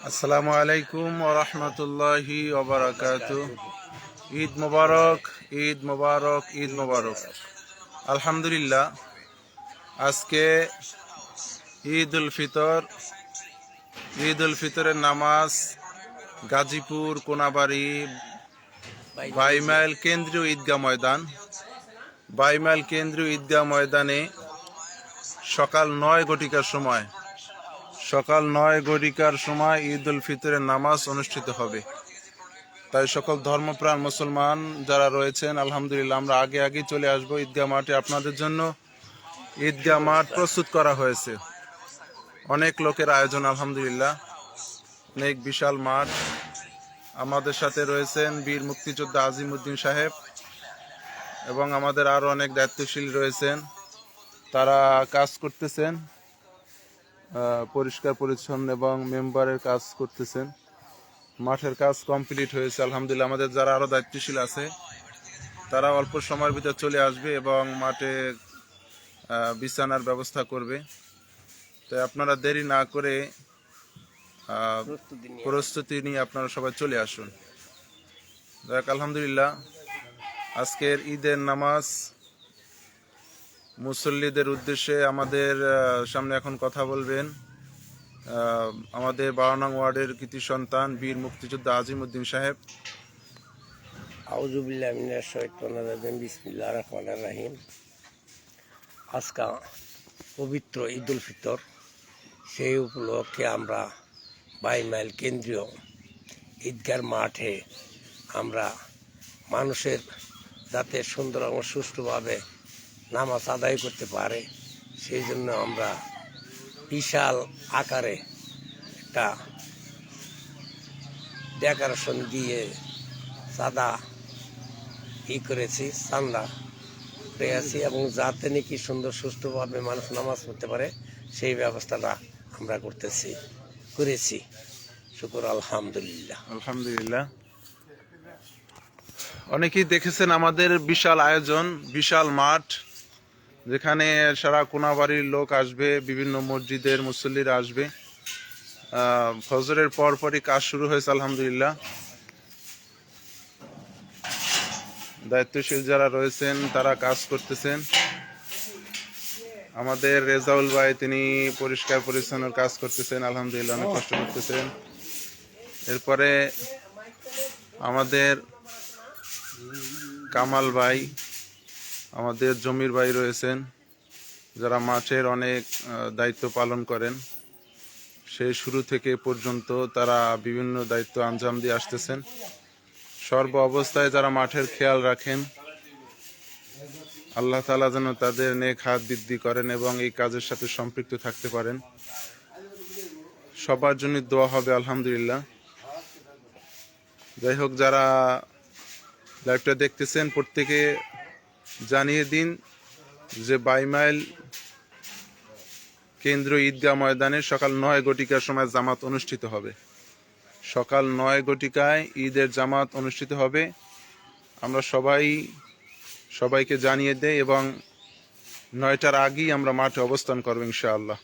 আসসালামু আলাইকুম ওয়া রাহমাতুল্লাহি ওয়া বারাকাতুহু। ঈদ মোবারক, ঈদ মোবারক, ঈদ মোবারক। আলহামদুলিল্লাহ, আজকে ঈদ উল ফিতর। ঈদ উল ফিতরের নামাজ গাজীপুর কোনাবাড়ি বাইমাইল কেন্দ্রীয় ঈদগাহ ময়দান। বাইমাইল কেন্দ্রীয় ঈদগাহ ময়দানে সকাল 9 সময় ঈদ উল ফিতরের নামাজ অনুষ্ঠিত হবে। তাই সকল ধর্মপ্রাণ মুসলমান যারা রয়েছেন, আলহামদুলিল্লাহ, আমরা আগে চলে আসব ঈদগাহ মাঠে। আপনাদের জন্য ঈদগাহ মাঠ প্রস্তুত করা হয়েছে। অনেক লোকের আয়োজন, আলহামদুলিল্লাহ, অনেক বিশাল মাঠ। আমাদের সাথে রয়েছেন বীর মুক্তিযোদ্ধা আজিমউদ্দিন সাহেব এবং আমাদের আরও অনেক দায়িত্বশীল রয়েছেন। তারা কাজ করতেছেন, পরিষ্কার পরিচ্ছন্ন এবং মেম্বারের কাজ করতেছেন। মাঠের কাজ কমপ্লিট হয়েছে, আলহামদুলিল্লাহ। আমাদের যারা আরও দায়িত্বশীল আছে তারা অল্প সময়ের ভিতরে চলে আসবে এবং মাঠে বিছানার ব্যবস্থা করবে। তাই আপনারা দেরি না করে প্রস্তুতি নিয়ে আপনারা সবাই চলে আসুন। দেখ, আলহামদুলিল্লাহ, আজকের ঈদের নামাজ মুসল্লিদের উদ্দেশ্যে আমাদের সামনে এখন কথা বলবেন আমাদের 12 নং ওয়ার্ডের কৃতি সন্তান বীর মুক্তিযোদ্ধা আজিমউদ্দিন সাহেব। আউযু বিল্লাহি মিনাশ শাইতানির রাজিম। বিসমিল্লাহির রহমানির রহিম। আজকে পবিত্র ঈদ উল ফিতর, সেই উপলক্ষে আমরা বাইমাইল কেন্দ্রীয় ঈদগার মাঠে আমরা মানুষের যাতে সুন্দর এবং সুষ্ঠুভাবে নামাজ আদায় করতে পারে সেই জন্য আমরা বিশাল আকারে একটা ডেকোরেশন দিয়ে চাঁদা করেছি, চান্দা পেয়েছি, এবং যাতে নাকি সুন্দর সুষ্ঠুভাবে মানুষ নামাজ পড়তে পারে সেই ব্যবস্থাটা আমরা করেছি। শুকর আলহামদুলিল্লাহ। আলহামদুলিল্লাহ, অনেকেই দেখেছেন আমাদের বিশাল আয়োজন, বিশাল মাঠ, যেখানে সারা কোনাবাড়ির লোক আসবে, বিভিন্ন মসজিদের মুসল্লিরা আসবে। ফজরের পরপরই কাজ শুরু হয়েছে, আলহামদুলিল্লাহ। দায়িত্বশীল যারা রয়েছেন তারা কাজ করতেছেন। আমাদের রেজাউল ভাই, তিনি পরিষ্কার পরিচ্ছন্নের কাজ করতেছেন, আলহামদুলিল্লাহ, অনেক কষ্ট করতেছেন। এরপরে আমাদের কামাল ভাই, আমাদের জমির ভাই রয়েছেন, যারা মাঠের অনেক দায়িত্ব পালন করেন। সেই শুরু থেকে পর্যন্ত তারা বিভিন্ন দায়িত্ব আঞ্জাম দিয়ে আসতেছেন। সর্ব অবস্থায় যারা মাঠের খেয়াল রাখেন, আল্লাহ তাআলা যেন তাদের নেক হাত বৃদ্ধি করেন এবং এই কাজের সাথে সম্পৃক্ত থাকতে পারেন। সবার জন্য দোয়া হবে, আলহামদুলিল্লাহ। যাই হোক, যারা লাইভটা দেখতেছেন প্রত্যেকে জানিয়ে দিন যে বাইমাইল কেন্দ্রীয় ঈদগাহ ময়দানে সকাল 9 সময় জামাত অনুষ্ঠিত হবে। সকাল 9 ঈদের জামাত অনুষ্ঠিত হবে। আমরা সবাইকে জানিয়ে দেই এবং 9টার আগেই আমরা মাঠে অবস্থান করব, ইনশাআল্লাহ।